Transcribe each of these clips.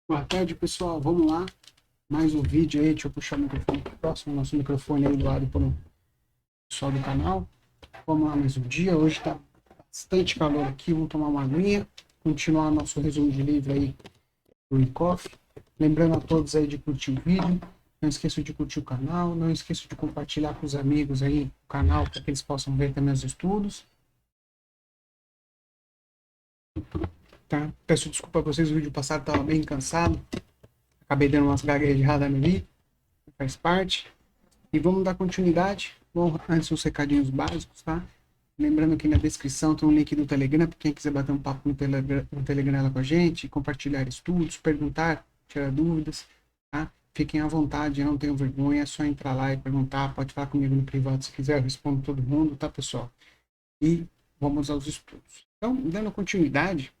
Boa tarde, pessoal. Vamos lá. Mais um vídeo aí. Deixa eu puxar o microfone próximo. Nosso microfone aí do lado para o pessoal do canal. Vamos lá, mais um dia. Hoje está bastante calor aqui. Vamos tomar uma aguinha. Continuar nosso resumo de livro aí do Ricoff. Lembrando a todos aí de curtir o vídeo. Não esqueça de curtir o canal. Não esqueça de compartilhar com os amigos aí o canal para que eles possam ver também os estudos. Tá? Peço desculpa a vocês. O vídeo passado estava bem cansado. Acabei dando umas gaguejadas no vídeo. Faz parte. E vamos dar continuidade. Bom, antes uns recadinhos básicos, tá? Lembrando que na descrição tem um link do Telegram, para quem quiser bater um papo no Telegram lá com a gente, compartilhar estudos, perguntar, tirar dúvidas, tá? Fiquem à vontade, não tenham vergonha, é só entrar lá e perguntar, pode falar comigo no privado se quiser, eu respondo todo mundo, tá, pessoal? E vamos aos estudos. Então, dando continuidade,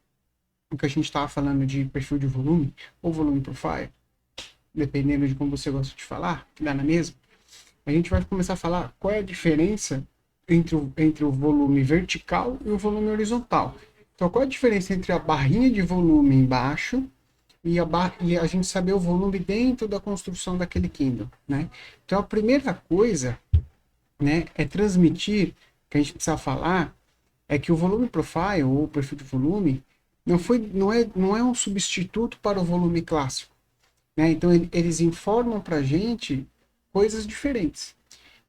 o que a gente estava falando de perfil de volume, ou volume profile, dependendo de como você gosta de falar, que dá na mesma, a gente vai começar a falar qual é a diferença entre o volume vertical e o volume horizontal. Então, qual é a diferença entre a barrinha de volume embaixo e a gente saber o volume dentro da construção daquele Kindle, né? Então, a primeira coisa, né, é transmitir, que a gente precisa falar, é que o volume profile, ou o perfil de volume, não é um substituto para o volume clássico, né? Então, eles informam para a gente coisas diferentes.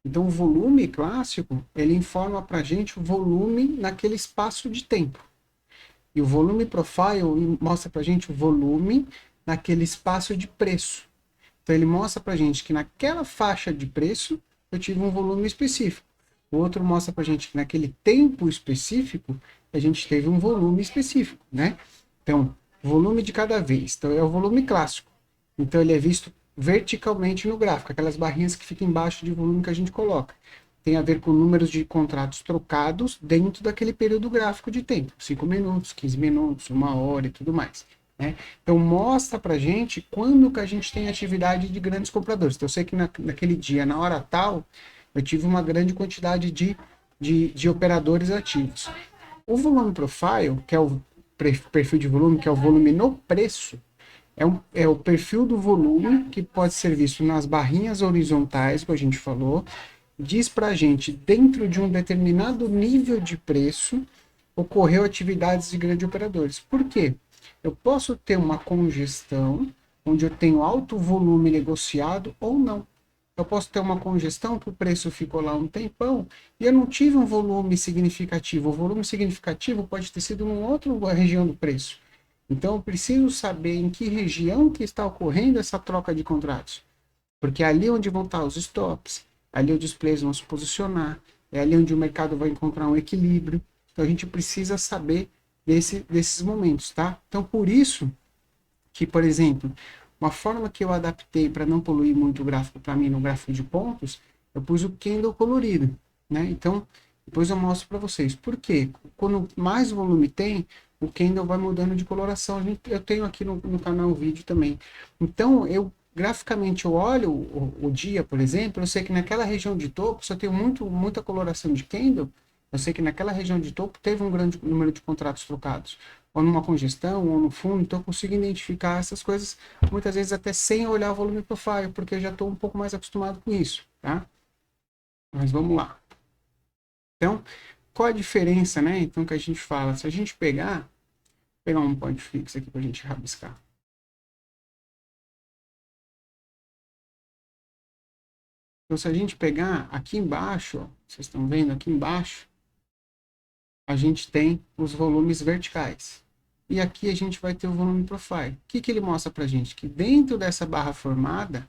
Então, o volume clássico, ele informa para a gente o volume naquele espaço de tempo. E o volume profile mostra para a gente o volume naquele espaço de preço. Então, ele mostra para a gente que naquela faixa de preço, eu tive um volume específico. O outro mostra para a gente que naquele tempo específico, a gente teve um volume específico, né? Então, volume de cada vez. Então, é o volume clássico. Então, ele é visto verticalmente no gráfico, aquelas barrinhas que ficam embaixo de volume que a gente coloca. Tem a ver com números de contratos trocados dentro daquele período gráfico de tempo, 5 minutos, 15 minutos, 1 hora e tudo mais. Né? Então, mostra para a gente quando que a gente tem atividade de grandes compradores. Então, eu sei que naquele dia, na hora tal, eu tive uma grande quantidade de operadores ativos. O volume profile, que é o perfil de volume, que é o volume no preço, é o perfil do volume que pode ser visto nas barrinhas horizontais, que a gente falou, diz para a gente, dentro de um determinado nível de preço, ocorreu atividades de grandes operadores. Por quê? Eu posso ter uma congestão, onde eu tenho alto volume negociado ou não. Eu posso ter uma congestão que o preço ficou lá um tempão e eu não tive um volume significativo. O volume significativo pode ter sido em outra região do preço. Então, eu preciso saber em que região que está ocorrendo essa troca de contratos. Porque é ali onde vão estar os stops, é ali onde os players vão se posicionar, é ali onde o mercado vai encontrar um equilíbrio. Então, a gente precisa saber desses momentos, tá? Então, por isso que, por exemplo, uma forma que eu adaptei para não poluir muito o gráfico para mim no gráfico de pontos, eu pus o candle colorido, né? Então, depois eu mostro para vocês. Por quê? Quando mais volume tem, o candle vai mudando de coloração. Eu tenho aqui no canal um vídeo também. Então, graficamente eu olho o dia, por exemplo, eu sei que naquela região de topo, se eu tenho muita coloração de candle, eu sei que naquela região de topo teve um grande número de contratos trocados ou numa congestão, ou no fundo, então eu consigo identificar essas coisas, muitas vezes até sem olhar o volume profile, porque eu já estou um pouco mais acostumado com isso, tá? Mas vamos lá. Então, qual a diferença, né? Então, que a gente fala, se a gente pegar um point fix aqui para a gente rabiscar. Então, se a gente pegar aqui embaixo, ó, vocês estão vendo aqui embaixo, a gente tem os volumes verticais. E aqui a gente vai ter o volume profile. O que ele mostra para a gente? Que dentro dessa barra formada,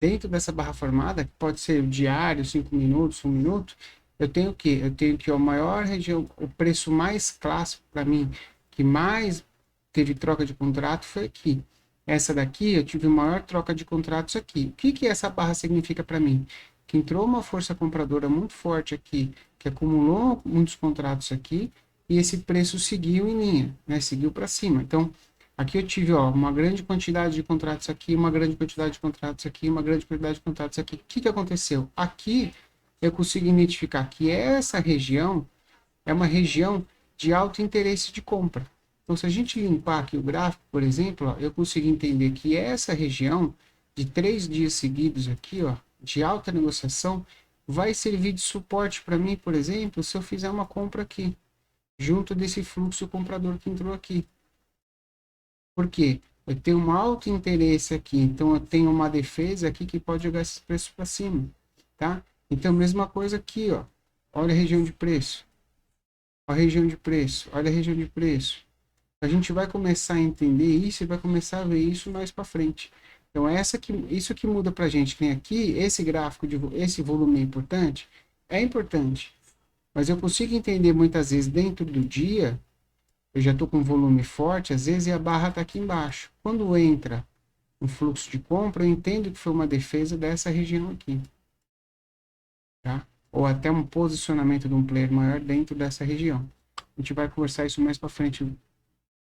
que pode ser diário, 5 minutos, 1 minuto, eu tenho o quê? Eu tenho que a maior região, o preço mais clássico para mim, que mais teve troca de contrato foi aqui. Essa daqui, eu tive maior troca de contratos aqui. O que essa barra significa para mim? Que entrou uma força compradora muito forte aqui, que acumulou muitos contratos aqui, e esse preço seguiu em linha, né? Seguiu para cima. Então, aqui eu tive, ó, uma grande quantidade de contratos aqui, uma grande quantidade de contratos aqui, uma grande quantidade de contratos aqui. O que aconteceu? Aqui eu consigo identificar que essa região é uma região de alto interesse de compra. Então, se a gente limpar aqui o gráfico, por exemplo, ó, eu consigo entender que essa região de 3 dias seguidos aqui, ó, de alta negociação, vai servir de suporte para mim, por exemplo, se eu fizer uma compra aqui, junto desse fluxo comprador que entrou aqui. Por quê? Eu tenho um alto interesse aqui, então eu tenho uma defesa aqui que pode jogar esses preços para cima, tá? Então, mesma coisa aqui, ó. Olha a região de preço. Olha a região de preço. Olha a região de preço. A gente vai começar a entender isso e vai começar a ver isso mais para frente. Então, isso que muda para a gente. Tem aqui, esse gráfico, esse volume é importante. Mas eu consigo entender muitas vezes dentro do dia, eu já estou com um volume forte, às vezes, e a barra está aqui embaixo. Quando entra um fluxo de compra, eu entendo que foi uma defesa dessa região aqui. Tá? Ou até um posicionamento de um player maior dentro dessa região. A gente vai conversar isso mais para frente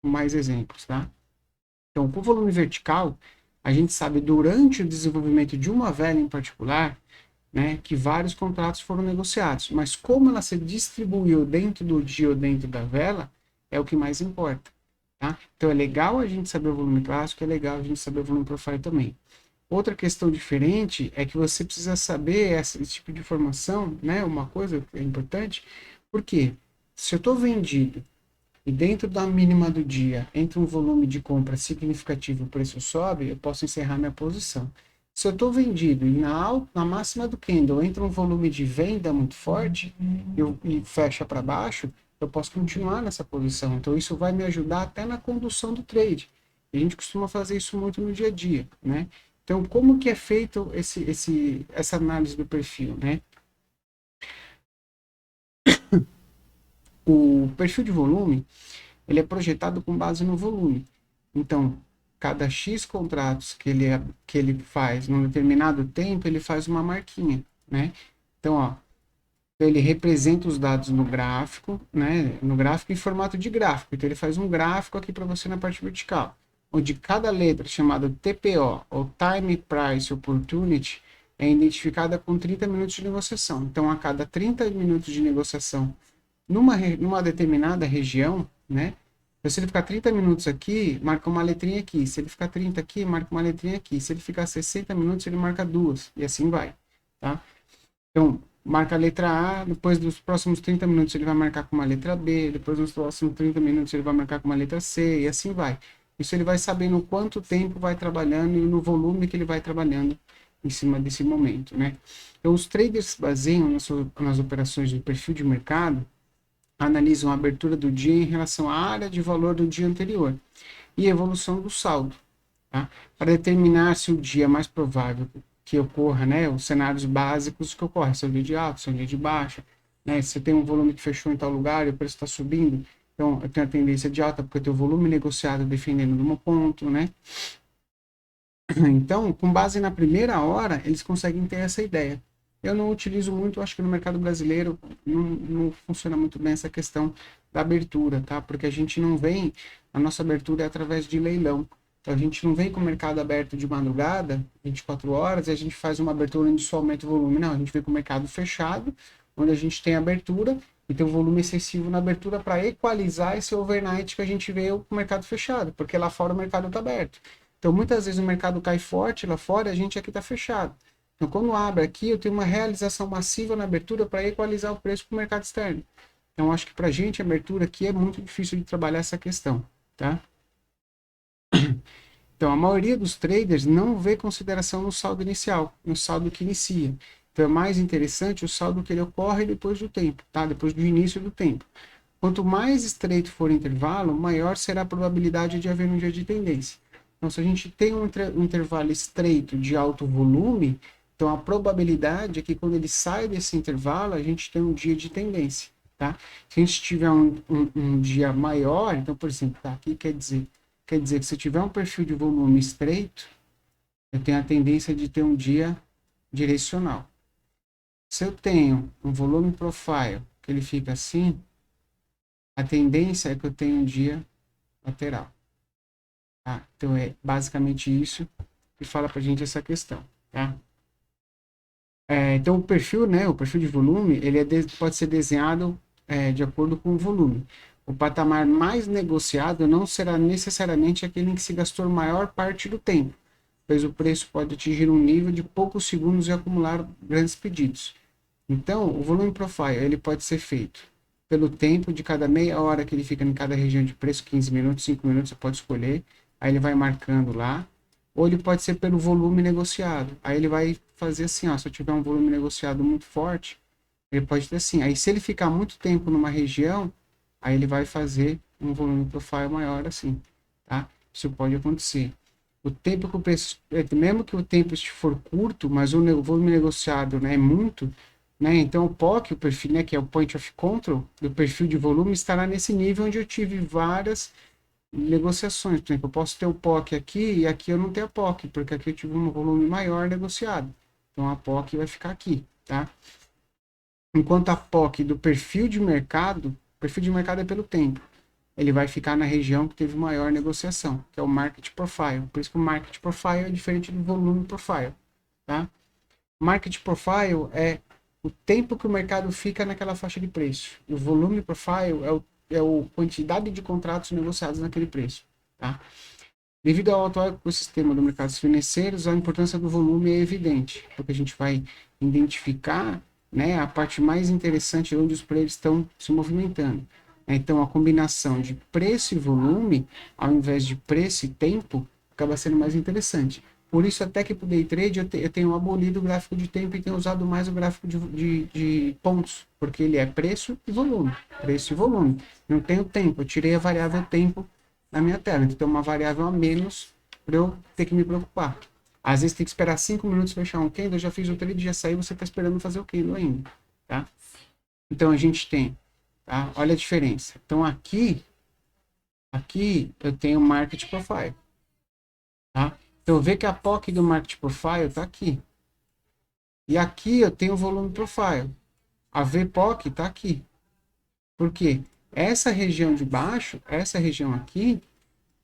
com mais exemplos, tá? Então, com o volume vertical, a gente sabe durante o desenvolvimento de uma vela em particular, né, que vários contratos foram negociados, mas como ela se distribuiu dentro do dia ou dentro da vela, é o que mais importa, tá? Então, é legal a gente saber o volume clássico, é legal a gente saber o volume profile também. Outra questão diferente é que você precisa saber esse tipo de informação, né? Uma coisa que é importante, porque se eu estou vendido e dentro da mínima do dia entra um volume de compra significativo, o preço sobe, eu posso encerrar minha posição. Se eu estou vendido e na máxima do candle entra um volume de venda muito forte e fecha para baixo, eu posso continuar nessa posição. Então isso vai me ajudar até na condução do trade. A gente costuma fazer isso muito no dia a dia, né? Então, como que é feito essa análise do perfil, né? O perfil de volume, ele é projetado com base no volume. Então, cada X contratos que ele faz num determinado tempo, ele faz uma marquinha, né? Então, ó, ele representa os dados no gráfico, né? No gráfico em formato de gráfico. Então, ele faz um gráfico aqui para você na parte vertical, onde cada letra chamada TPO, ou Time Price Opportunity, é identificada com 30 minutos de negociação. Então, a cada 30 minutos de negociação numa determinada região, né? Então, se ele ficar 30 minutos aqui, marca uma letrinha aqui. Se ele ficar 30 aqui, marca uma letrinha aqui. Se ele ficar 60 minutos, ele marca duas. E assim vai, tá? Então, marca a letra A, depois dos próximos 30 minutos ele vai marcar com uma letra B, depois dos próximos 30 minutos ele vai marcar com uma letra C, e assim vai. Isso ele vai sabendo quanto tempo vai trabalhando e no volume que ele vai trabalhando em cima desse momento, né? Então, os traders se baseiam nas operações de perfil de mercado, analisam a abertura do dia em relação à área de valor do dia anterior e a evolução do saldo, tá? Para determinar se o dia é mais provável que ocorra, né, os cenários básicos que ocorrem, se é um dia de alta, se é um dia de baixa, né, se tem um volume que fechou em tal lugar e o preço está subindo, então eu tenho a tendência de alta porque eu tenho o volume negociado defendendo no meu ponto, né? Então, com base na primeira hora, eles conseguem ter essa ideia. Eu não utilizo muito, acho que no mercado brasileiro não funciona muito bem essa questão da abertura, tá? Porque a gente não vem, a nossa abertura é através de leilão. Então, a gente não vem com o mercado aberto de madrugada, 24 horas, e a gente faz uma abertura onde só aumenta o volume. Não, a gente vem com o mercado fechado, onde a gente tem abertura e tem um volume excessivo na abertura para equalizar esse overnight que a gente vê com o mercado fechado, porque lá fora o mercado está aberto. Então, muitas vezes o mercado cai forte lá fora e a gente aqui está fechado. Então, quando abre aqui, eu tenho uma realização massiva na abertura para equalizar o preço para o mercado externo. Então, acho que para a gente, a abertura aqui é muito difícil de trabalhar essa questão, tá? Então, a maioria dos traders não vê consideração no saldo inicial, no saldo que inicia. Então, é mais interessante o saldo que ele ocorre depois do tempo, tá? Depois do início do tempo. Quanto mais estreito for o intervalo, maior será a probabilidade de haver um dia de tendência. Então, se a gente tem um intervalo estreito de alto volume, então a probabilidade é que quando ele sai desse intervalo, a gente tem um dia de tendência, tá? Se a gente tiver um dia maior, então, por exemplo, tá, aqui quer dizer que se eu tiver um perfil de volume estreito, eu tenho a tendência de ter um dia direcional. Se eu tenho um volume profile que ele fica assim, a tendência é que eu tenha um dia lateral. Tá? Então é basicamente isso que fala pra gente essa questão, tá? Então o perfil, né, o perfil de volume, ele pode ser desenhado de acordo com o volume. O patamar mais negociado não será necessariamente aquele em que se gastou maior parte do tempo, pois o preço pode atingir um nível de poucos segundos e acumular grandes pedidos. Então, o volume profile ele pode ser feito pelo tempo de cada meia hora que ele fica em cada região de preço, 15 minutos, 5 minutos, você pode escolher. Aí ele vai marcando lá. Ou ele pode ser pelo volume negociado. Aí ele vai fazer assim, ó, se eu tiver um volume negociado muito forte, ele pode ter assim. Aí se ele ficar muito tempo numa região, aí ele vai fazer um volume profile maior assim, tá? Isso pode acontecer. O tempo que o preço, mesmo que o tempo for curto, mas o volume negociado, né, é muito, né? Então o POC, o perfil, né, que é o Point of Control, do perfil de volume, estará nesse nível onde eu tive várias negociações. Por exemplo, eu posso ter o POC aqui e aqui eu não tenho a POC, porque aqui eu tive um volume maior negociado. Então a POC vai ficar aqui, tá? Enquanto a POC do perfil de mercado é pelo tempo. Ele vai ficar na região que teve maior negociação, que é o Market Profile. Por isso que o Market Profile é diferente do Volume Profile, tá? Market Profile é o tempo que o mercado fica naquela faixa de preço. E o Volume Profile é a quantidade de contratos negociados naquele preço, tá? Devido ao atual ecossistema do mercados financeiros, a importância do volume é evidente, porque a gente vai identificar, né, a parte mais interessante onde os players estão se movimentando. Então, a combinação de preço e volume, ao invés de preço e tempo, acaba sendo mais interessante. Por isso, até que para o day trade eu tenho abolido o gráfico de tempo e tenho usado mais o gráfico de pontos, porque ele é preço e volume. Preço e volume. Não tenho tempo, eu tirei a variável tempo na minha tela. Então tem uma variável a menos para eu ter que me preocupar. Às vezes tem que esperar 5 minutos fechar um candle, eu já fiz o trade, já saiu, você está esperando fazer o candle ainda, tá? Então a gente tem, tá? Olha a diferença. Então aqui eu tenho Market Profile, tá? Então vê que a POC do Market Profile está aqui. E aqui eu tenho o Volume Profile. A VPOC está aqui. Por quê? Essa região de baixo, essa região aqui,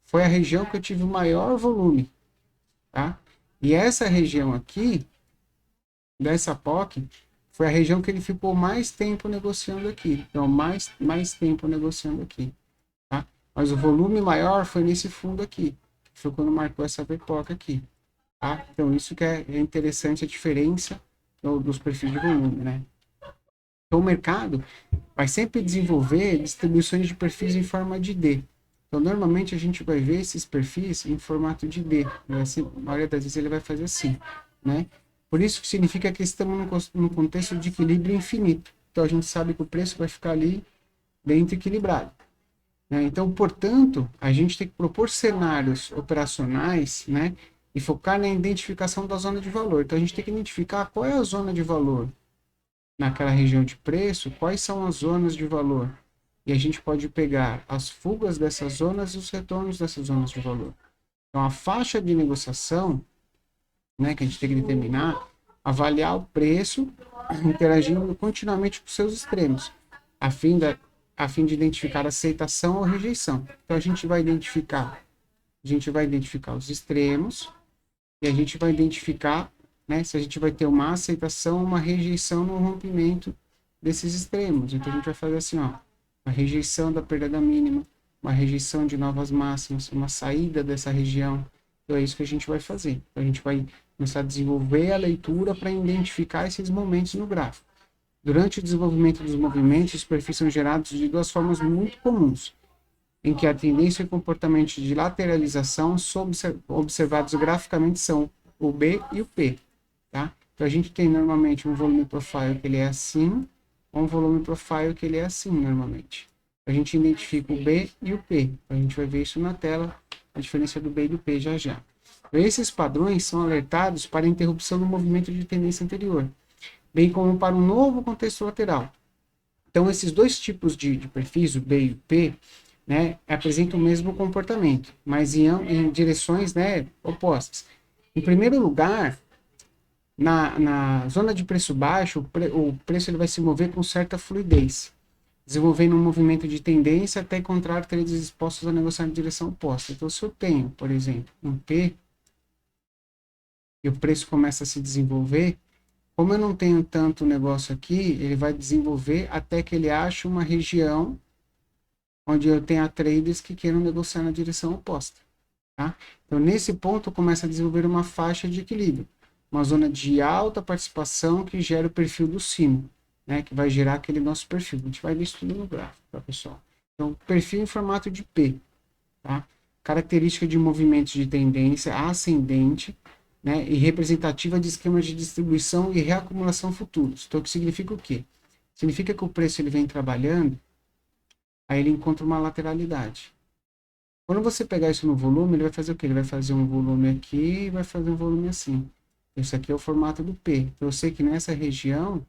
foi a região que eu tive o maior volume, tá? E essa região aqui, dessa POC, foi a região que ele ficou mais tempo negociando aqui. Então, mais tempo negociando aqui, tá? Mas o volume maior foi nesse fundo aqui, que foi quando marcou essa VPOC aqui, tá? Então, isso que é interessante, a diferença dos perfis de volume, né? Então, o mercado vai sempre desenvolver distribuições de perfis em forma de D. Então, normalmente a gente vai ver esses perfis em formato de D. A maioria das vezes ele vai fazer assim, né? Por isso que significa que estamos num contexto de equilíbrio infinito. Então, a gente sabe que o preço vai ficar ali dentro equilibrado, né? Então, portanto, a gente tem que propor cenários operacionais, né? E focar na identificação da zona de valor. Então, a gente tem que identificar qual é a zona de valor naquela região de preço, quais são as zonas de valor. E a gente pode pegar as fugas dessas zonas e os retornos dessas zonas de valor. Então, a faixa de negociação, né, que a gente tem que determinar, avaliar o preço, interagindo continuamente com seus extremos, a fim de identificar aceitação ou rejeição. Então, a gente vai identificar os extremos e a gente vai identificar, né, se a gente vai ter uma aceitação ou uma rejeição no rompimento desses extremos. Então, a gente vai fazer assim, ó, uma rejeição da perda da mínima, uma rejeição de novas máximas, uma saída dessa região. Então, é isso que a gente vai fazer. Então, a gente vai começar a desenvolver a leitura para identificar esses momentos no gráfico. Durante o desenvolvimento dos movimentos, os perfis são gerados de duas formas muito comuns, em que a tendência e o comportamento de lateralização são observados graficamente são o B e o P, tá? Então a gente tem normalmente um volume profile que ele é assim, ou um volume profile que ele é assim normalmente. A gente identifica o B e o P. A gente vai ver isso na tela, a diferença do B e do P já já. Então, esses padrões são alertados para a interrupção do movimento de tendência anterior, bem como para um novo contexto lateral. Então, esses dois tipos de perfis, o B e o P, né, apresentam o mesmo comportamento, mas em direções, né, opostas. Em primeiro lugar, na zona de preço baixo, o preço ele vai se mover com certa fluidez, desenvolvendo um movimento de tendência até encontrar trades dispostos a negociar em direção oposta. Então, se eu tenho, por exemplo, um P, e o preço começa a se desenvolver, como eu não tenho tanto negócio aqui, ele vai desenvolver até que ele ache uma região onde eu tenho traders que queiram negociar na direção oposta. Tá? Então, nesse ponto, começa a desenvolver uma faixa de equilíbrio, uma zona de alta participação que gera o perfil do sino, né, que vai gerar aquele nosso perfil. A gente vai ver isso tudo no gráfico, tá, pessoal? Então, perfil em formato de P, tá? Característica de movimentos de tendência ascendente, né, e representativa de esquemas de distribuição e reacumulação futuros. Então, o que significa o quê? Significa que o preço ele vem trabalhando, aí ele encontra uma lateralidade. Quando você pegar isso no volume, ele vai fazer o quê? Ele vai fazer um volume aqui e vai fazer um volume assim. Esse aqui é o formato do P. Então, eu sei que nessa região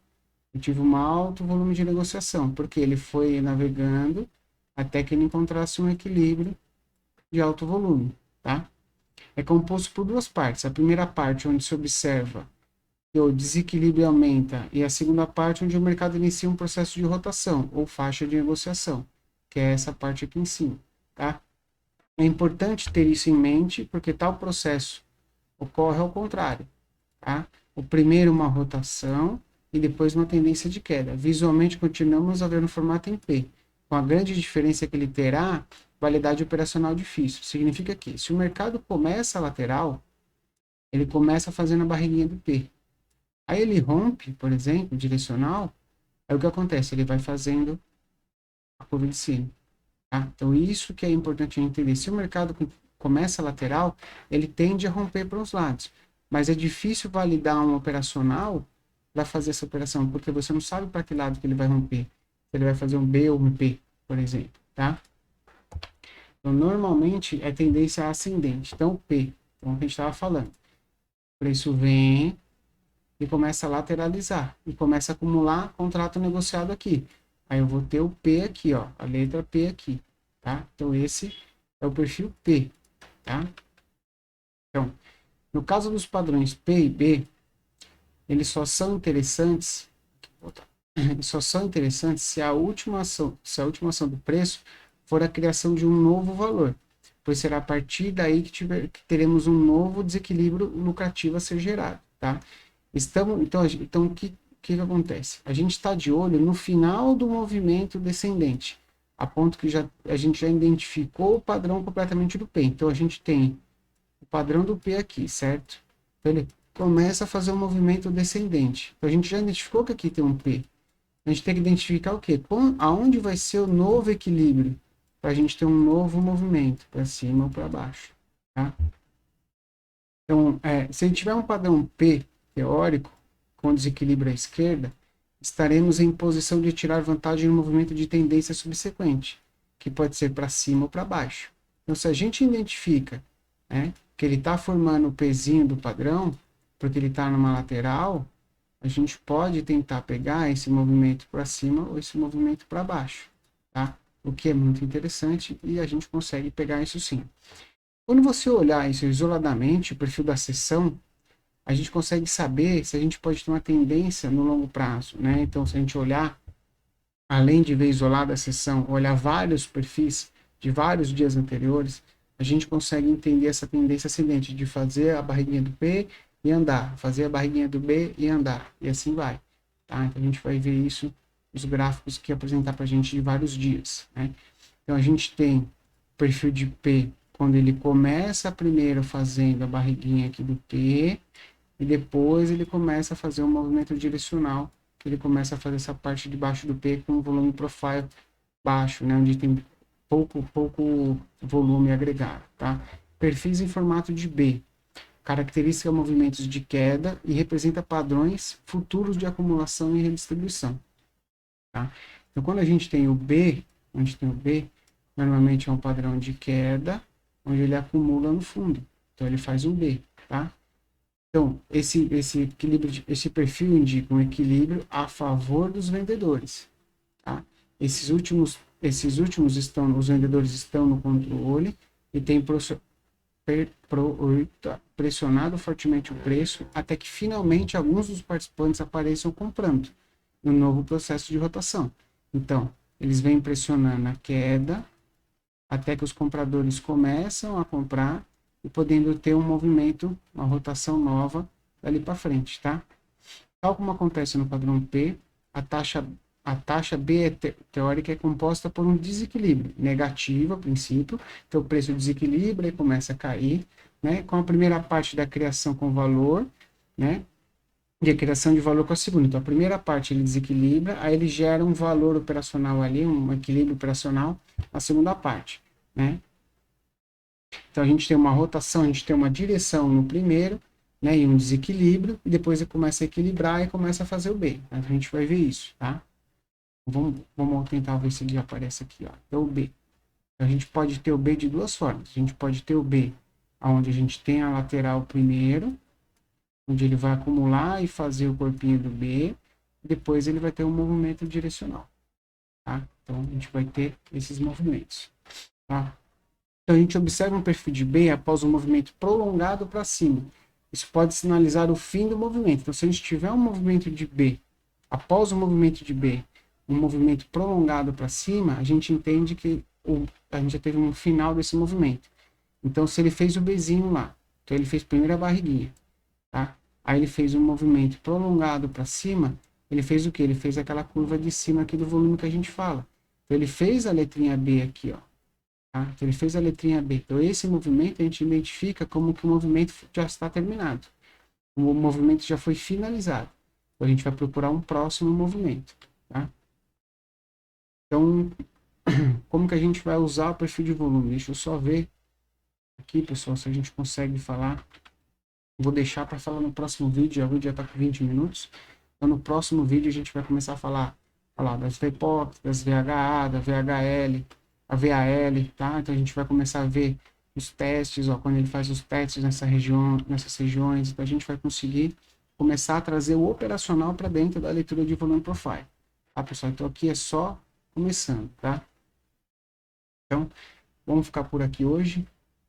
eu tive um alto volume de negociação, porque ele foi navegando até que ele encontrasse um equilíbrio de alto volume, tá? É composto por duas partes. A primeira parte, onde se observa que o desequilíbrio aumenta, e a segunda parte, onde o mercado inicia um processo de rotação, ou faixa de negociação, que é essa parte aqui em cima, tá? É importante ter isso em mente, porque tal processo ocorre ao contrário, tá? O primeiro uma rotação e depois uma tendência de queda. Visualmente continuamos a ver no formato em P, com a grande diferença que ele terá validade operacional difícil. Significa que se o mercado começa lateral, ele começa fazendo a barriguinha do P. Aí ele rompe, por exemplo, direcional, aí o que acontece? Ele vai fazendo a curva de sino. Tá? Então, isso que é importante entender. Se o mercado começa lateral, ele tende a romper para os lados. Mas é difícil validar um operacional para fazer essa operação, porque você não sabe para que lado que ele vai romper. Se ele vai fazer um B ou um P, por exemplo. Tá? Então, normalmente, é tendência ascendente. Então, o P, então, o que a gente estava falando. O preço vem e começa a lateralizar. E começa a acumular contrato negociado aqui. Aí eu vou ter o P aqui, ó, a letra P aqui, tá? Então esse é o perfil P, tá? Então, no caso dos padrões P e B, eles só são interessantes, eles só são interessantes se a última ação do preço for a criação de um novo valor, pois será a partir daí que teremos um novo desequilíbrio lucrativo a ser gerado, tá? Então o que acontece? A gente está de olho no final do movimento descendente, a ponto que a gente já identificou o padrão completamente do P. Então, a gente tem o padrão do P aqui, certo? Então, ele começa a fazer um movimento descendente. Então, a gente já identificou que aqui tem um P. A gente tem que identificar o quê? Aonde vai ser o novo equilíbrio, para a gente ter um novo movimento, para cima ou para baixo, tá? Então, se a gente tiver um padrão P teórico, com desequilíbrio à esquerda, estaremos em posição de tirar vantagem no movimento de tendência subsequente, que pode ser para cima ou para baixo. Então, se a gente identifica, né, que ele está formando o pezinho do padrão, porque ele está numa lateral, a gente pode tentar pegar esse movimento para cima ou esse movimento para baixo, tá? O que é muito interessante e a gente consegue pegar isso sim. Quando você olhar isso isoladamente, o perfil da sessão, a gente consegue saber se a gente pode ter uma tendência no longo prazo, né? Então, se a gente olhar, além de ver isolada a sessão, olhar vários perfis de vários dias anteriores, a gente consegue entender essa tendência ascendente de fazer a barriguinha do P e andar, fazer a barriguinha do B e andar, e assim vai, tá? Então, a gente vai ver isso nos gráficos que apresentar para a gente de vários dias, né? Então, a gente tem o perfil de P quando ele começa primeiro fazendo a barriguinha aqui do P, e depois ele começa a fazer um movimento direcional, que ele começa a fazer essa parte de baixo do P com um volume profile baixo, né, onde tem pouco volume agregado, tá? Perfis em formato de B, característica movimentos de queda e representa padrões futuros de acumulação e redistribuição, tá? Então, quando a gente tem o B, normalmente é um padrão de queda, onde ele acumula no fundo. Então, ele faz um B, tá? Então, esse perfil indica um equilíbrio a favor dos vendedores, tá? Esses últimos os vendedores estão no controle e têm pressionado fortemente o preço até que finalmente alguns dos participantes apareçam comprando no novo processo de rotação. Então, eles vêm pressionando a queda até que os compradores começam a comprar e podendo ter um movimento, uma rotação nova dali para frente, tá? Tal como acontece no padrão P, a taxa a taxa B teórica é composta por um desequilíbrio negativo, a princípio, então o preço desequilibra e começa a cair, né? Com a primeira parte da criação com valor, né? De a criação de valor com a segunda. Então, a primeira parte ele desequilibra, aí ele gera um valor operacional ali, um equilíbrio operacional, na segunda parte, né? Então, a gente tem uma rotação, a gente tem uma direção no primeiro, né? E um desequilíbrio, e depois ele começa a equilibrar e começa a fazer o B. Então, a gente vai ver isso, tá? Vamos tentar ver se ele aparece aqui, ó. Então, o B. A gente pode ter o B de duas formas. A gente pode ter o B onde a gente tem a lateral primeiro, onde ele vai acumular e fazer o corpinho do B, depois ele vai ter um movimento direcional, tá? Então, a gente vai ter esses movimentos, tá? Então, a gente observa um perfil de B após um movimento prolongado para cima. Isso pode sinalizar o fim do movimento. Então, se a gente tiver um movimento de B, após o movimento de B, um movimento prolongado para cima, a gente entende que a gente já teve um final desse movimento. Então, se ele fez o Bzinho lá, então ele fez primeiro a barriguinha, tá? Aí ele fez um movimento prolongado para cima, ele fez o quê? Ele fez aquela curva de cima aqui do volume que a gente fala. Então, ele fez a letrinha B aqui, ó. Tá? Então, ele fez a letrinha B. Então, esse movimento a gente identifica como que o movimento já está terminado. O movimento já foi finalizado. Então, a gente vai procurar um próximo movimento, tá? Então, como que a gente vai usar o perfil de volume? Deixa eu só ver aqui, pessoal, se a gente consegue falar. Vou deixar para falar no próximo vídeo. O vídeo já está com 20 minutos. Então, no próximo vídeo, a gente vai começar a falar das VPOC, das VHA, da VHL, a VAL, tá? Então, a gente vai começar a ver os testes, ó, quando ele faz os testes nessas regiões. Então, a gente vai conseguir começar a trazer o operacional para dentro da leitura de volume profile. Tá, pessoal? Então, aqui é só começando, tá? Então, vamos ficar por aqui hoje.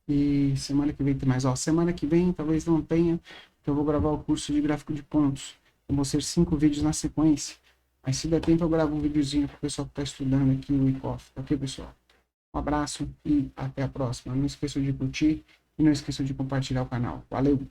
E semana que vem tem mais. Ó, semana que vem talvez não tenha, então eu vou gravar o curso de gráfico de pontos. Vão ser 5 vídeos na sequência. Mas se der tempo eu gravo um videozinho para o pessoal que está estudando aqui no ICOF. Ok, pessoal? Um abraço e até a próxima. Não esqueçam de curtir e não esqueçam de compartilhar o canal. Valeu!